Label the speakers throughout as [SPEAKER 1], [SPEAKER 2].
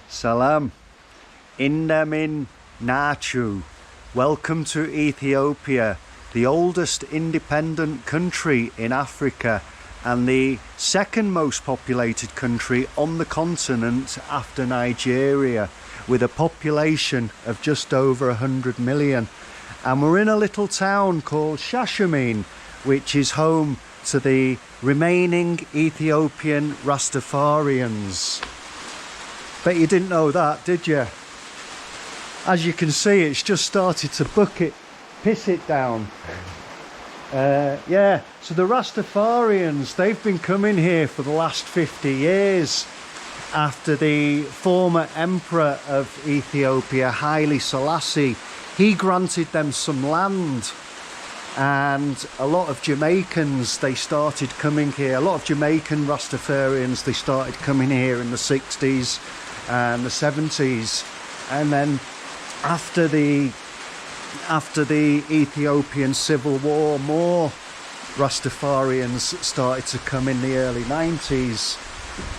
[SPEAKER 1] Salam. Indamin Nachu. Welcome to Ethiopia, the oldest independent country in Africa and the second most populated country on the continent after Nigeria, with a population of just over 100 million. And we're in a little town called Shashamane, which is home to the remaining Ethiopian Rastafarians. Bet you didn't know that, did you? As you can see, it's just started to piss it down. Yeah, so the Rastafarians, they've been coming here for the last 50 years after the former emperor of Ethiopia, Haile Selassie. He granted them some land, and a lot of Jamaicans, they started coming here. A lot of Jamaican Rastafarians, they started coming here in the 60s and the 70s. And then after the Ethiopian Civil War, more Rastafarians started to come in the early 90s,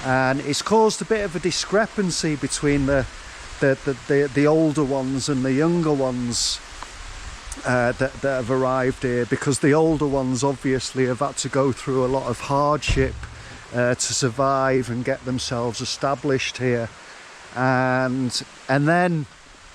[SPEAKER 1] and it's caused a bit of a discrepancy between the older ones and the younger ones that have arrived here, because the older ones obviously have had to go through a lot of hardship to survive and get themselves established here. And then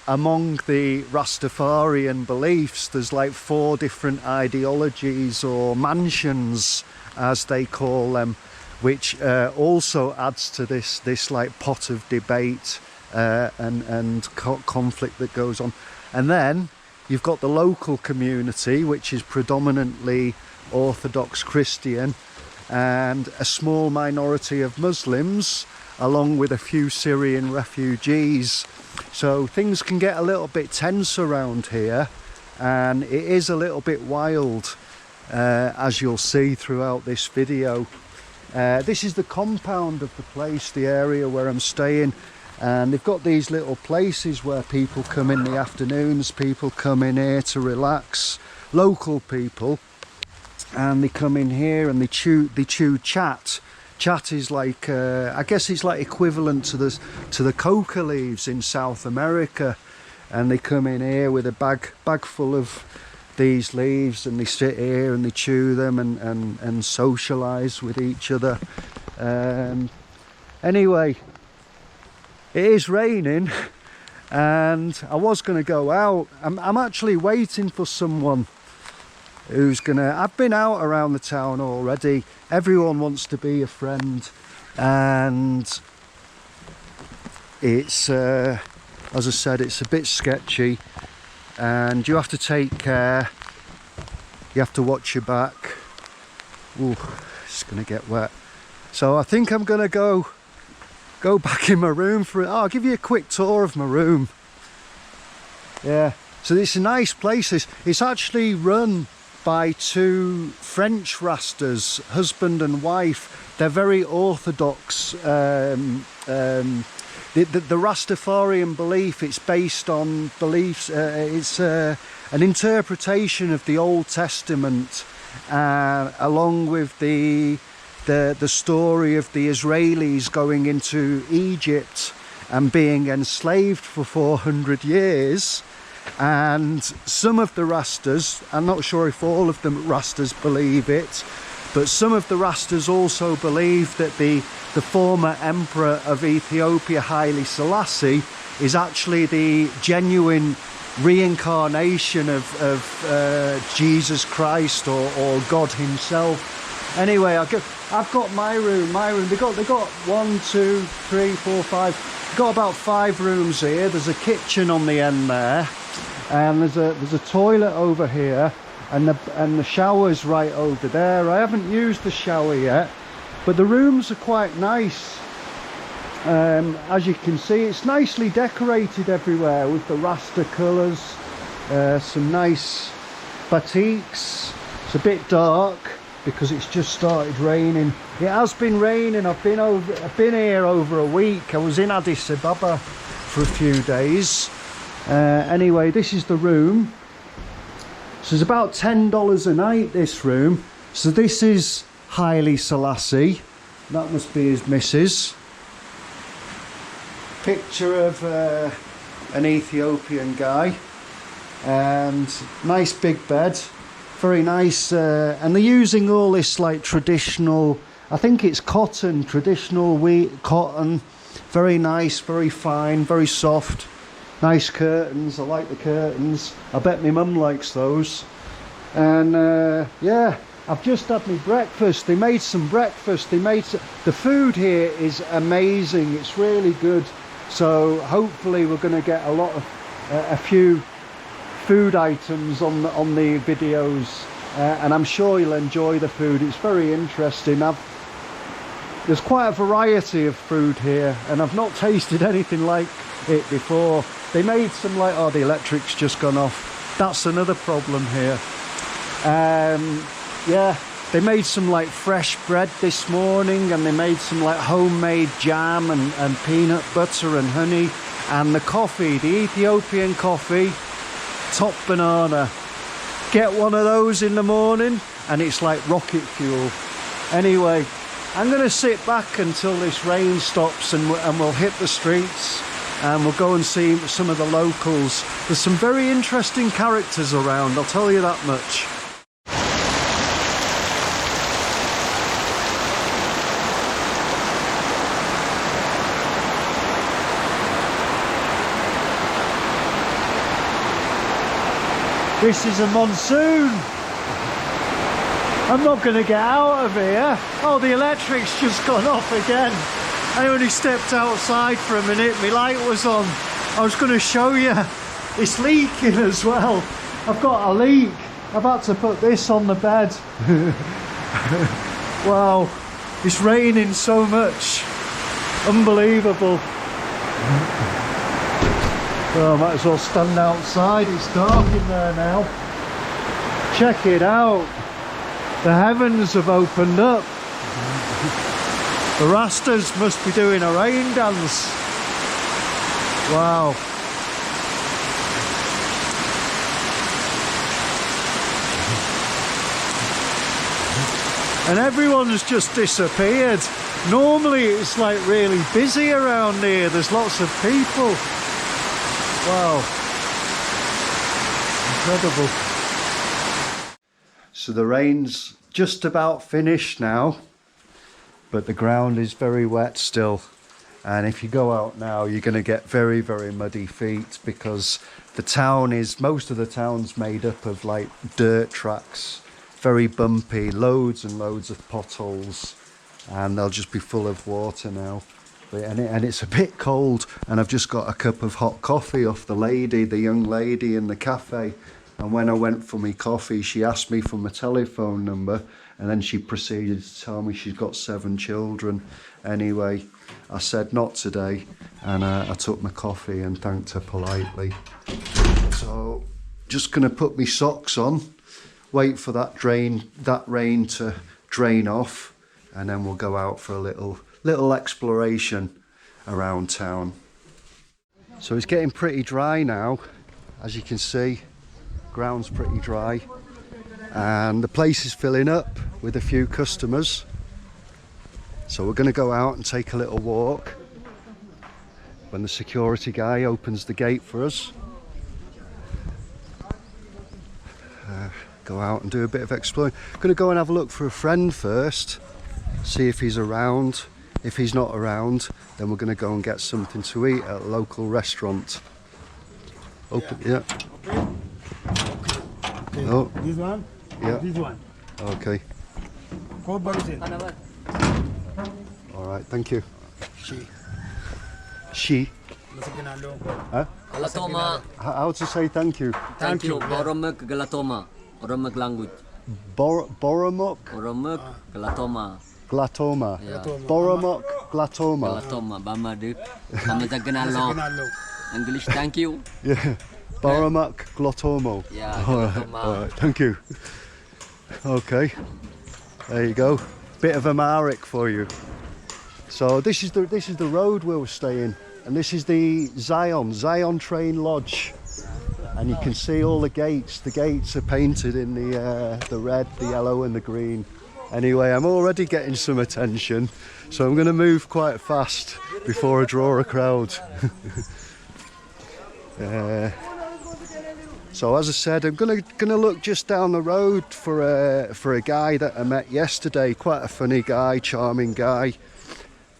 [SPEAKER 1] among the Rastafarian beliefs, there's like 4 different ideologies, or mansions as they call them, which also adds to this like pot of debate and conflict that goes on. And then you've got the local community, which is predominantly Orthodox Christian, and a small minority of Muslims, along with a few Syrian refugees. So things can get a little bit tense around here, and it is a little bit wild, as you'll see throughout this video. This is the compound of the place, the area where I'm staying, and they've got these little places where people come in the afternoons. People come in here to relax, local people, and they come in here and they chew chat. Chat is like, I guess it's like equivalent to the coca leaves in South America, and they come in here with a bag full of these leaves, and they sit here and they chew them and socialise with each other. Anyway, it is raining, and I was going to go out. I'm actually waiting for someone who's gonna... I've been out around the town already. Everyone wants to be a friend, and it's as I said, it's a bit sketchy, and you have to take care. You have to watch your back. Ooh, it's gonna get wet. So I think I'm gonna go back in my room for it. Oh, I'll give you a quick tour of my room. Yeah, so it's a nice place. It's actually run by 2 French Rastas, husband and wife. They're very orthodox. The Rastafarian belief, it's based on beliefs, it's an interpretation of the Old Testament, along with the story of the Israelis going into Egypt and being enslaved for 400 years. And some of the Rastas, I'm not sure if all of the Rastas believe it, but some of the Rastas also believe that the former emperor of Ethiopia, Haile Selassie, is actually the genuine reincarnation of Jesus Christ or God himself. Anyway, I've got my room. They got 1, 2, 3, 4, 5. They've got about 5 rooms here. There's a kitchen on the end there, and there's a toilet over here, and the shower's right over there. I haven't used the shower yet, but the rooms are quite nice. As you can see, it's nicely decorated everywhere with the Rasta colours, some nice batiks. It's a bit dark because it's just started raining. It has been raining. I've been here over a week. I was in Addis Ababa for a few days. Anyway, this is the room. So it's about $10 a night, this room. So this is Haile Selassie. That must be his missus. picture of an Ethiopian guy, and nice big bed, very nice, and they're using all this like traditional, I think it's cotton, traditional wheat cotton, very nice, very fine, very soft, nice curtains. I like the curtains. I bet my mum likes those. And yeah, I've just had my breakfast. They made some breakfast. The food here is amazing. It's really good. So hopefully we're going to get a few food items on the videos, and I'm sure you'll enjoy the food. It's very interesting. There's quite a variety of food here, and I've not tasted anything like it before. They made some like, oh, the electric's just gone off. That's another problem here. Yeah, they made some like fresh bread this morning, and they made some like homemade jam and peanut butter and honey, and the coffee, the Ethiopian coffee, top banana. Get one of those in the morning and it's like rocket fuel. Anyway, I'm going to sit back until this rain stops, and we'll hit the streets and we'll go and see some of the locals. There's some very interesting characters around, I'll tell you that much. This is a monsoon. I'm not going to get out of here. Oh, the electric's just gone off again. I only stepped outside for a minute. My light was on. I was going to show you. It's leaking as well. I've got a leak. I've had to put this on the bed. Wow. It's raining so much. Unbelievable. Well, I might as well stand outside. It's dark in there now. Check it out. The heavens have opened up. The Rastas must be doing a rain dance. Wow. And everyone's just disappeared. Normally it's like really busy around here. There's lots of people. Wow, incredible. So the rain's just about finished now, but the ground is very wet still. And if you go out now, you're going to get very, very muddy feet, because most of the town's made up of like dirt tracks, very bumpy, loads and loads of potholes, and they'll just be full of water now. And it's a bit cold, and I've just got a cup of hot coffee off the young lady in the cafe. And when I went for my coffee, she asked me for my telephone number, and then she proceeded to tell me she's got 7 children. Anyway, I said not today, and I took my coffee and thanked her politely. So just gonna put my socks on, wait for that rain to drain off, and then we'll go out for a little exploration around town. So it's getting pretty dry now, as you can see. Ground's pretty dry, and the place is filling up with a few customers. So we're going to go out and take a little walk when the security guy opens the gate for us. Go out and do a bit of exploring. Going to go and have a look for a friend first, see if he's around. If he's not around, then we're going to go and get something to eat at a local restaurant. Open, yeah.
[SPEAKER 2] Okay.
[SPEAKER 1] Oh.
[SPEAKER 2] This one?
[SPEAKER 1] Yeah.
[SPEAKER 2] This one.
[SPEAKER 1] Okay. All right, thank you. She. Huh?
[SPEAKER 3] Galatoma.
[SPEAKER 1] How to say thank you?
[SPEAKER 3] Thank you. Boromuk Galatoma. Oromek language.
[SPEAKER 1] Boromuk?
[SPEAKER 3] Oromek Galatoma.
[SPEAKER 1] Glatoma.
[SPEAKER 3] Yeah.
[SPEAKER 1] Boromuk Glatoma.
[SPEAKER 3] Galatoma. Bama de. Bama Zaganalo. English, thank you.
[SPEAKER 1] Yeah. Boromuk Glotomo.
[SPEAKER 3] Yeah.
[SPEAKER 1] All right, thank you. Okay. There you go. Bit of Amharic for you. So this is the road we're staying, and this is the Zion Train Lodge. And you can see all the gates. The gates are painted in the red, the yellow and the green. Anyway, I'm already getting some attention, so I'm going to move quite fast before I draw a crowd. So as I said, I'm gonna look just down the road for a guy that I met yesterday. Quite a funny guy, charming guy,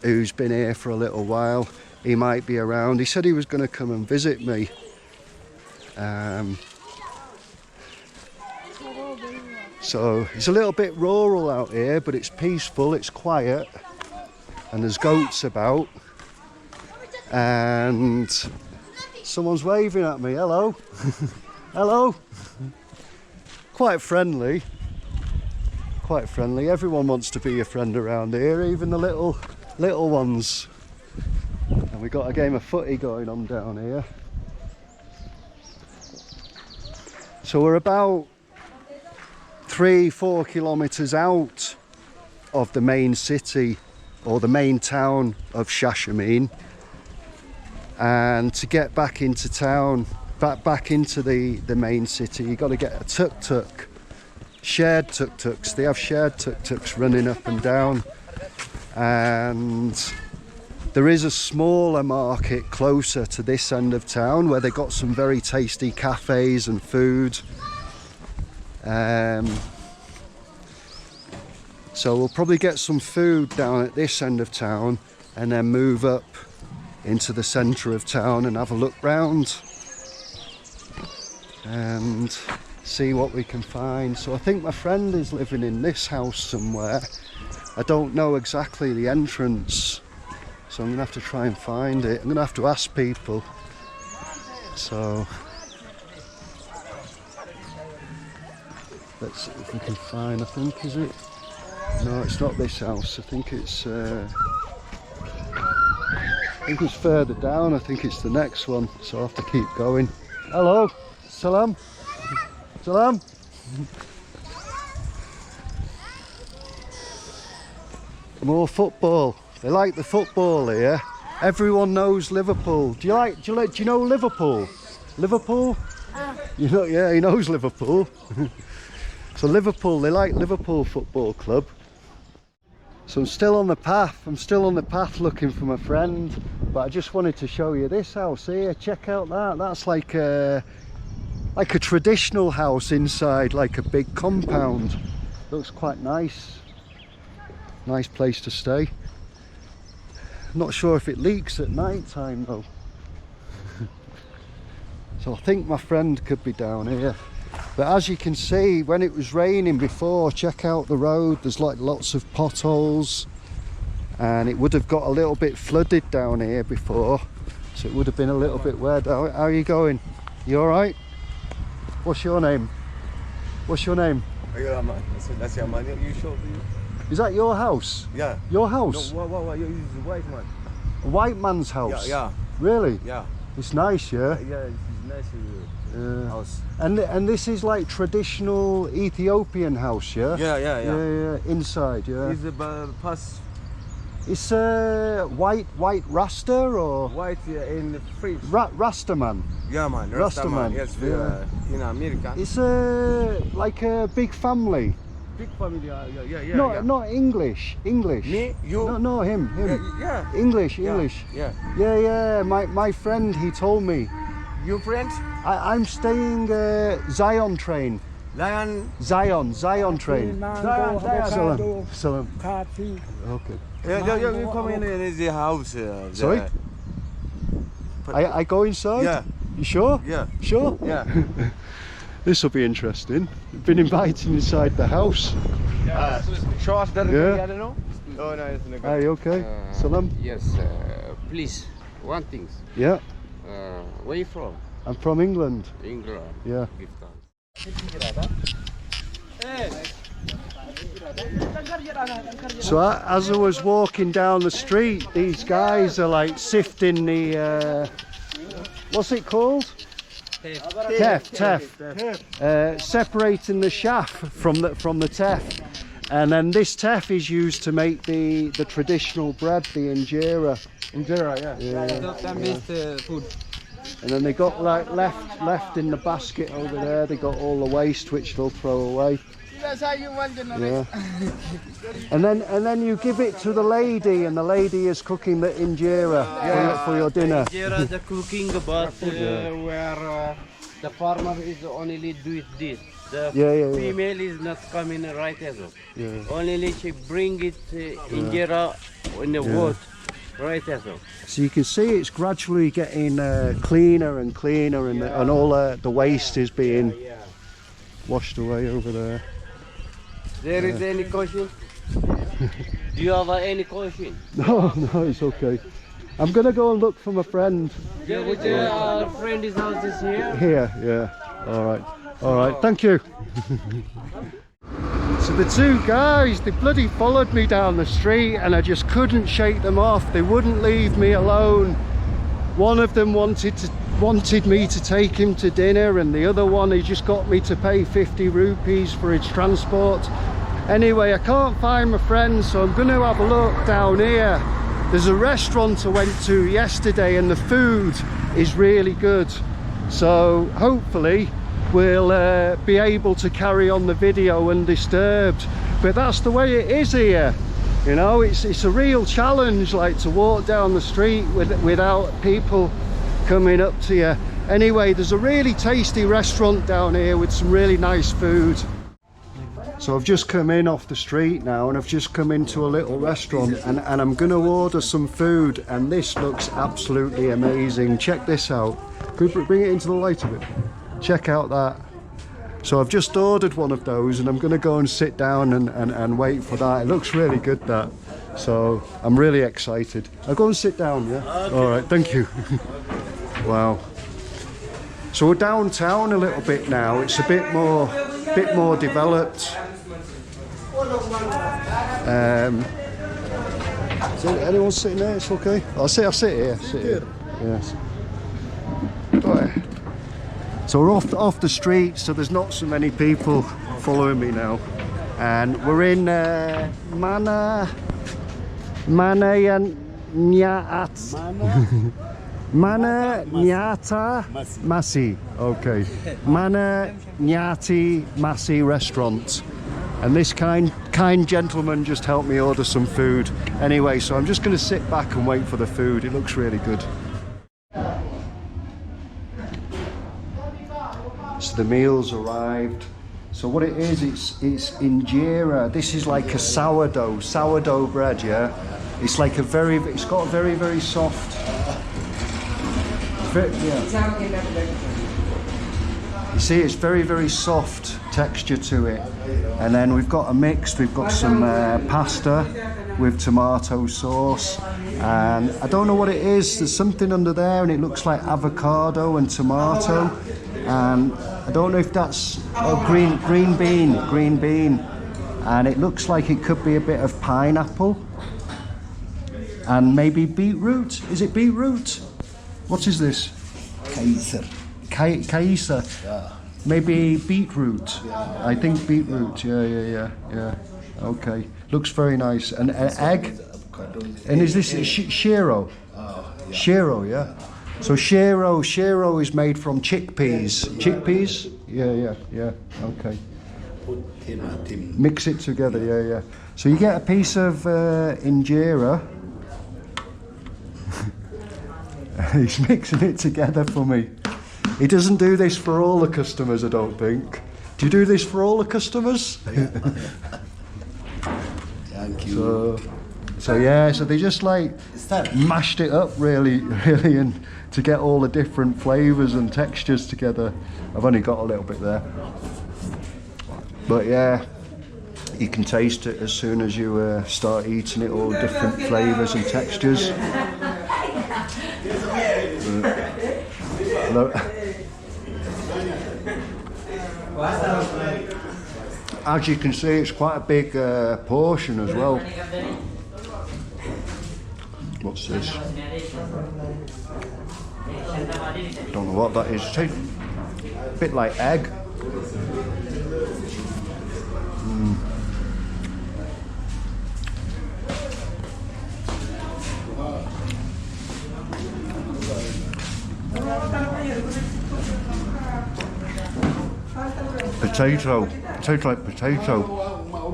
[SPEAKER 1] who's been here for a little while. He might be around. He said he was going to come and visit me. So it's a little bit rural out here, but it's peaceful, it's quiet, and there's goats about. And someone's waving at me. Hello. Hello. Quite friendly. Quite friendly. Everyone wants to be a friend around here, even the little ones. And we got a game of footy going on down here. So we're about 3-4 kilometers out of the main city, or the main town of Shashamane. And to get back into town, back into the main city, you got to get a tuk-tuk, shared tuk-tuks. They have shared tuk-tuks running up and down, and there is a smaller market closer to this end of town where they got some very tasty cafes and food. So we'll probably get some food down at this end of town and then move up into the centre of town and have a look round and see what we can find. So I think my friend is living in this house somewhere. I don't know exactly the entrance, so I'm gonna have to try and find it. I'm gonna have to ask people. So let's see if we can find, I think, is it? No, it's not this house. I think it's further down. I think it's the next one, so I'll have to keep going. Hello. Salam. Salam. More football. They like the football here. Everyone knows Liverpool. Do you know Liverpool? Liverpool? You know, yeah, he knows Liverpool. So Liverpool, they like Liverpool Football Club. So I'm still on the path. I'm still on the path looking for my friend. But I just wanted to show you this house here. Check out that. That's like a traditional house inside, like a big compound. Looks quite nice. Nice place to stay. Not sure if it leaks at night time though. So I think my friend could be down here. But as you can see, when it was raining before, check out the road. There's like lots of potholes, and it would have got a little bit flooded down here before, so it would have been a little bit wet. How are you going? You all right? What's your name? What's your name?
[SPEAKER 2] That's your man. You show.
[SPEAKER 1] Is that your house?
[SPEAKER 2] Yeah.
[SPEAKER 1] Your house?
[SPEAKER 2] No, what? You use the white man.
[SPEAKER 1] A white man's house?
[SPEAKER 2] Yeah.
[SPEAKER 1] Really?
[SPEAKER 2] Yeah.
[SPEAKER 1] It's nice, yeah?
[SPEAKER 2] Yeah, it's nice house.
[SPEAKER 1] And this is like traditional Ethiopian house, yeah?
[SPEAKER 2] Yeah.
[SPEAKER 1] Inside, yeah.
[SPEAKER 2] It's pass.
[SPEAKER 1] It's white Rasta or
[SPEAKER 2] White in the fridge.
[SPEAKER 1] Rasta man.
[SPEAKER 2] Yeah, man.
[SPEAKER 1] Rasta man.
[SPEAKER 2] Yes,
[SPEAKER 1] Yeah.
[SPEAKER 2] In America.
[SPEAKER 1] It's like a big family.
[SPEAKER 2] Big family. Yeah.
[SPEAKER 1] Not English.
[SPEAKER 2] Me? You?
[SPEAKER 1] No, him.
[SPEAKER 2] Yeah.
[SPEAKER 1] English.
[SPEAKER 2] Yeah.
[SPEAKER 1] Yeah. My friend, he told me.
[SPEAKER 2] You friends?
[SPEAKER 1] I'm staying Zion train. Zion train.
[SPEAKER 2] Zion.
[SPEAKER 1] Salam. Okay.
[SPEAKER 2] Yeah, you come in the house.
[SPEAKER 1] Sorry? I go inside?
[SPEAKER 2] Yeah.
[SPEAKER 1] You sure?
[SPEAKER 2] Yeah.
[SPEAKER 1] Sure?
[SPEAKER 2] Yeah.
[SPEAKER 1] This will be interesting. I've been invited inside the house.
[SPEAKER 2] Show us that.
[SPEAKER 1] Yeah.
[SPEAKER 2] I don't know. Oh, no, it's not good.
[SPEAKER 1] Are you okay? Salam?
[SPEAKER 4] Yes, please, one thing.
[SPEAKER 1] Yeah.
[SPEAKER 4] Where you from?
[SPEAKER 1] I'm from England.
[SPEAKER 4] England.
[SPEAKER 1] Yeah.
[SPEAKER 4] Give thanks.
[SPEAKER 1] So as I was walking down the street, these guys are like sifting the what's it called? Teff. Separating the chaff from the teff, and then this teff is used to make the traditional bread, the injera.
[SPEAKER 2] Yeah. Food.
[SPEAKER 1] And then they got like left in the basket over there. They got all the waste which they'll throw away. Yeah. And then you give it to the lady, and the lady is cooking the injera for your dinner.
[SPEAKER 4] Injera the cooking, but where the farmer is only do it this. The female is not coming right as well. Only she bring it injera in the wood right as well.
[SPEAKER 1] So you can see it's gradually getting cleaner and cleaner, and all the waste is being washed away over there.
[SPEAKER 4] There is any question? Do you have any question?
[SPEAKER 1] No, it's okay. I'm gonna go and look for my friend.
[SPEAKER 4] Our friend's house is here.
[SPEAKER 1] Here, yeah. All right. Thank you. So the two guys, they bloody followed me down the street, and I just couldn't shake them off. They wouldn't leave me alone. One of them wanted me to take him to dinner, and the other one, he just got me to pay 50 rupees for his transport. Anyway, I can't find my friend, so I'm going to have a look down here. There's a restaurant I went to yesterday, and the food is really good. So hopefully we'll be able to carry on the video undisturbed. But that's the way it is here. You know, it's a real challenge, like, to walk down the street without people coming up to you. Anyway, there's a really tasty restaurant down here with some really nice food. So I've just come in off the street now, and I've just come into a little restaurant, and I'm going to order some food, and this looks absolutely amazing. Check this out. Could you bring it into the light a bit? Check out that. So I've just ordered one of those, and I'm going to go and sit down and wait for that. It looks really good, that. So I'm really excited. I'll go and sit down, yeah? Okay. All right, thank you. Wow. So we're downtown a little bit now. It's a bit more developed. Is anyone sitting there? It's okay. I'll sit here. Sit here. Yes. Right. So we're off the street, so there's not so many people following me now, and we're in Mana Nyata Masi. Okay. Mana Nyati Masi restaurant. And this kind gentleman just helped me order some food. Anyway, so I'm just going to sit back and wait for the food. It looks really good. So the meal's arrived. So what it is, it's injera. This is like a sourdough bread, yeah? It's like it's got a very soft. You see, it's very soft texture to it. And then we've got we've got some pasta with tomato sauce. And I don't know what it is, there's something under there, and it looks like avocado and tomato. And I don't know if that's green bean. And it looks like it could be a bit of pineapple. And maybe beetroot. Is it beetroot? What is this? Kaiser. Yeah. Maybe beetroot. Yeah. I think beetroot. Yeah. Okay. Looks very nice. And egg. And is this shiro? Shiro, yeah. So shiro is made from chickpeas. Chickpeas? Yeah. Okay. Mix it together. Yeah. So you get a piece of injera. He's mixing it together for me. He doesn't do this for all the customers, I don't think. Do you do this for all the customers?
[SPEAKER 5] Thank you.
[SPEAKER 1] So they just like mashed it up really, and to get all the different flavours and textures together. I've only got a little bit there. But yeah, you can taste it as soon as you start eating it, all different flavours and textures. As you can see, it's quite a big portion as well. What's this? Don't know what that is. It's a bit like egg. Potato. Tastes like potato.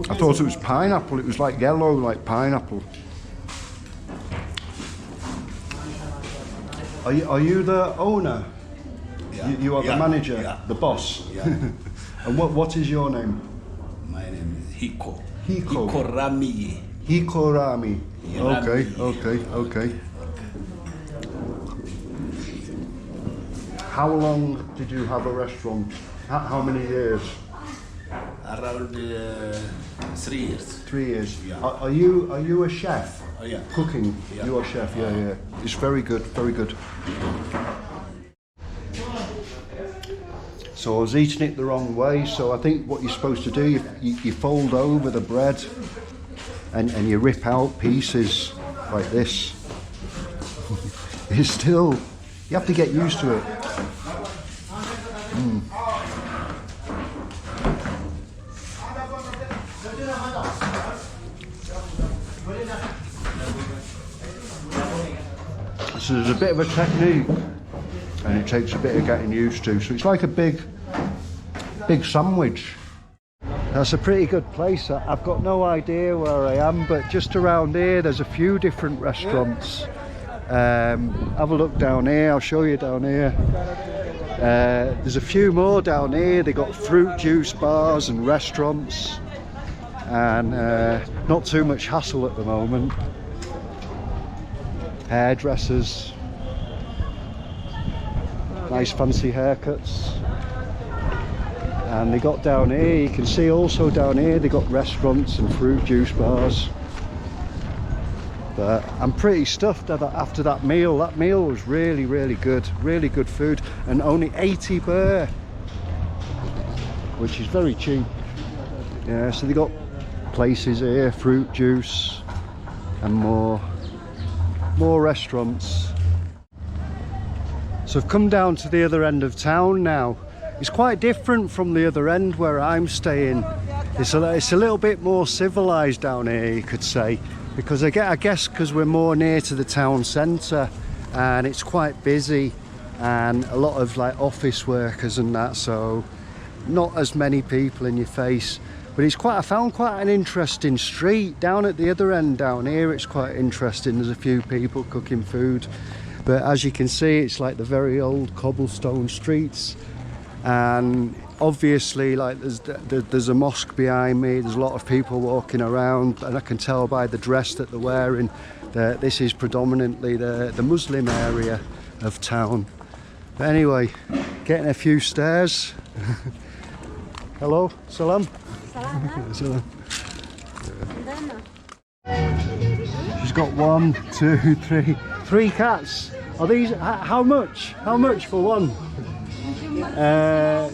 [SPEAKER 1] I thought it was pineapple. It was like yellow, like pineapple. Are you the owner?
[SPEAKER 5] Yeah.
[SPEAKER 1] You are the manager, the boss.
[SPEAKER 5] Yeah.
[SPEAKER 1] And what is your name?
[SPEAKER 5] My name is Hiko.
[SPEAKER 1] Hiko.
[SPEAKER 5] Rami.
[SPEAKER 1] Hiko Rami.
[SPEAKER 5] Yeah,
[SPEAKER 1] Okay. How long did you have a restaurant? How many years?
[SPEAKER 5] Around 3 years.
[SPEAKER 1] 3 years.
[SPEAKER 5] Yeah.
[SPEAKER 1] Are you a chef?
[SPEAKER 5] Oh, yeah.
[SPEAKER 1] Cooking?
[SPEAKER 5] Yeah.
[SPEAKER 1] You are chef, yeah. It's very good, very good. So I was eating it the wrong way, so I think what you're supposed to do, you fold over the bread and you rip out pieces like this. It's still, you have to get used to it. So there's a bit of a technique and it takes a bit of getting used to. So it's like a big sandwich. That's a pretty good place. I've got no idea where I am, but just around here there's a few different restaurants. Have a look down here, I'll show you down here. There's a few more down here. They got fruit juice bars and restaurants, and not too much hassle at the moment. Hairdressers, nice fancy haircuts. And they got down here, you can see also down here they got restaurants and fruit juice bars. But I'm pretty stuffed after that meal. That meal was really good food, and only 80 birr, which is very cheap. Yeah, so they got places here, fruit juice and more restaurants. So I've come down to the other end of town now. It's quite different from the other end where I'm staying. It's a little bit more civilized down here, you could say, because I guess because we're more near to the town centre and it's quite busy and a lot of like office workers and that, so not as many people in your face. But I found quite an interesting street down at the other end. Down here it's quite interesting. There's a few people cooking food, but as you can see it's like the very old cobblestone streets, and obviously like there's a mosque behind me. There's a lot of people walking around, and I can tell by the dress that they're wearing that this is predominantly the Muslim area of town. But anyway, getting a few stairs. Hello, salam. Salam. She's got 1, 2, 3 cats. Are these how much? How much for one?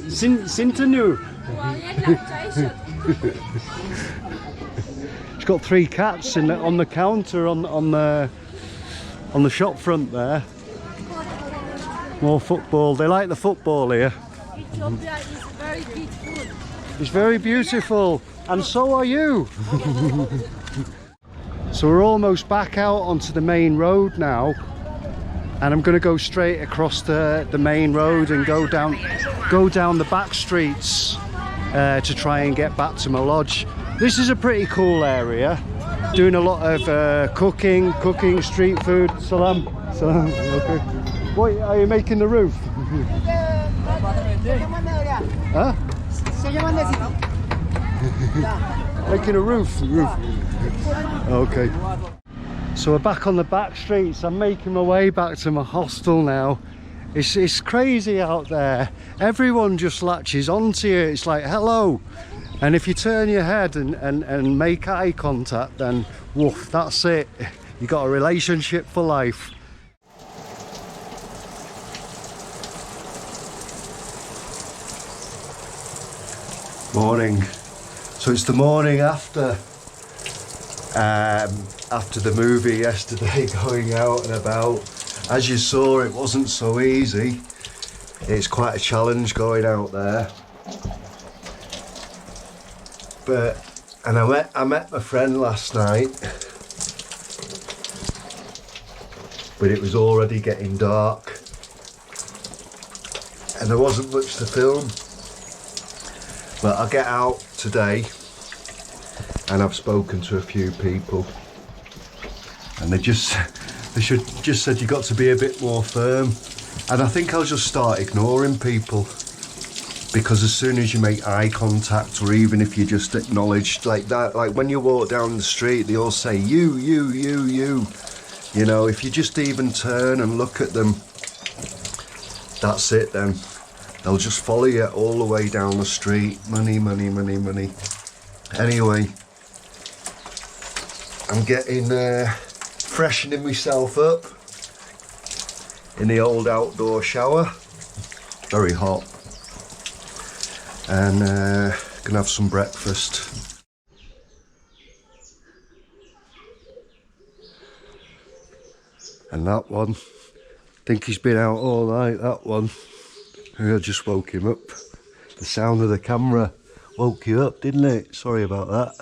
[SPEAKER 1] Sintanu. She's got 3 cats on the counter on the shop front there. More football. They like the football here.
[SPEAKER 6] Ethiopia is very beautiful.
[SPEAKER 1] It's very beautiful, and so are you. So we're almost back out onto the main road now, and I'm going to go straight across the main road and go down the back streets to try and get back to my lodge. This is a pretty cool area, doing a lot of cooking, street food. Salam. Okay. What are you making the roof? Huh? Making a roof. Okay. So we're back on the back streets. I'm making my way back to my hostel now. It's crazy out there. Everyone just latches onto you. It's like hello, and if you turn your head and make eye contact, then woof, that's it. You got a relationship for life. Morning. So it's the morning after the movie yesterday, going out and about. As you saw, it wasn't so easy. It's quite a challenge going out there. And I met my friend last night, but it was already getting dark and there wasn't much to film. But I get out today and I've spoken to a few people, and they just said you got to be a bit more firm. And I think I'll just start ignoring people, because as soon as you make eye contact, or even if you just acknowledge like that, like when you walk down the street, they all say you. You know, if you just even turn and look at them, that's it then. They'll just follow you all the way down the street. Money, money, money, money. Anyway, I'm getting freshening myself up in the old outdoor shower. Very hot. And gonna have some breakfast. And that one, I think he's been out all night, that one. I just woke him up. The sound of the camera woke you up, didn't it? Sorry about that.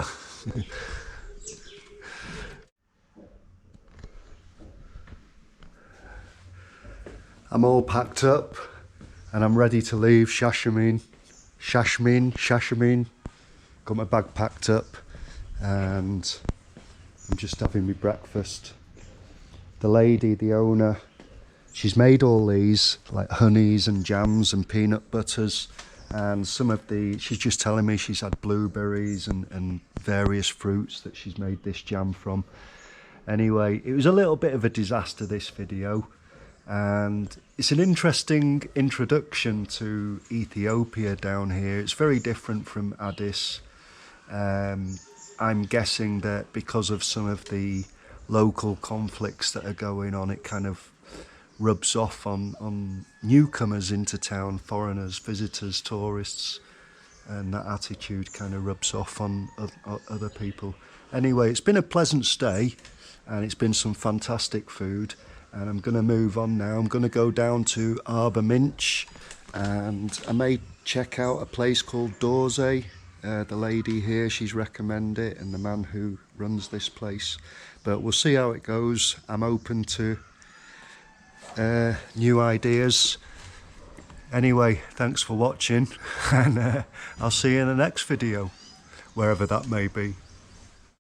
[SPEAKER 1] I'm all packed up and I'm ready to leave Shashamane. Shashamane. Got my bag packed up and I'm just having my breakfast. The lady, the owner, she's made all these like honeys and jams and peanut butters, and some of the, she's just telling me she's had blueberries and various fruits that she's made this jam from. Anyway, it was a little bit of a disaster, this video, and it's an interesting introduction to Ethiopia down here. It's very different from Addis. I'm guessing that because of some of the local conflicts that are going on, it kind of rubs off on newcomers into town, foreigners, visitors, tourists, and that attitude kind of rubs off on other people. Anyway, it's been a pleasant stay and it's been some fantastic food, and I'm going to move on now. I'm going to go down to Arbor Minch and I may check out a place called Dorze. The lady here, she's recommended it, and the man who runs this place. But we'll see how it goes. I'm open to new ideas. Anyway, thanks for watching, and I'll see you in the next video, wherever that may be.